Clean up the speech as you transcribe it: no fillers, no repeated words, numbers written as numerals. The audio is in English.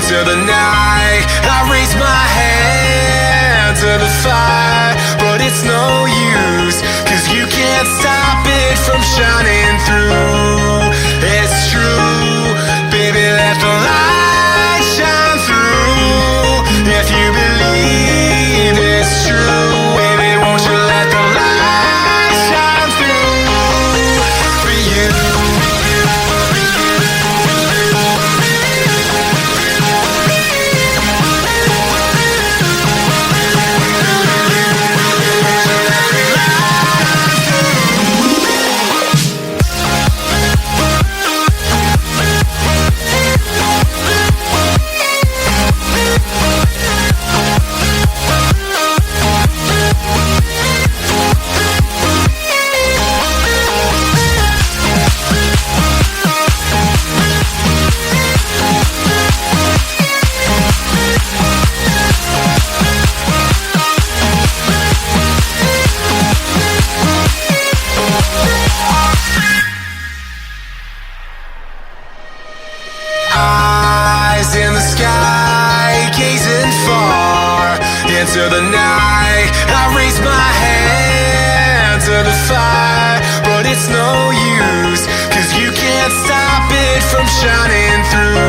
into the night. I raise my hand to the fire, but it's no use, 'cause you can't stop it from shining through. It's true, baby, let the light shine through. If you believe it's true, baby, won't you let the light shine through for you. Eyes in the sky, gazing far into the night. I raise my hand to the fire, but it's no use, 'cause you can't stop it from shining through.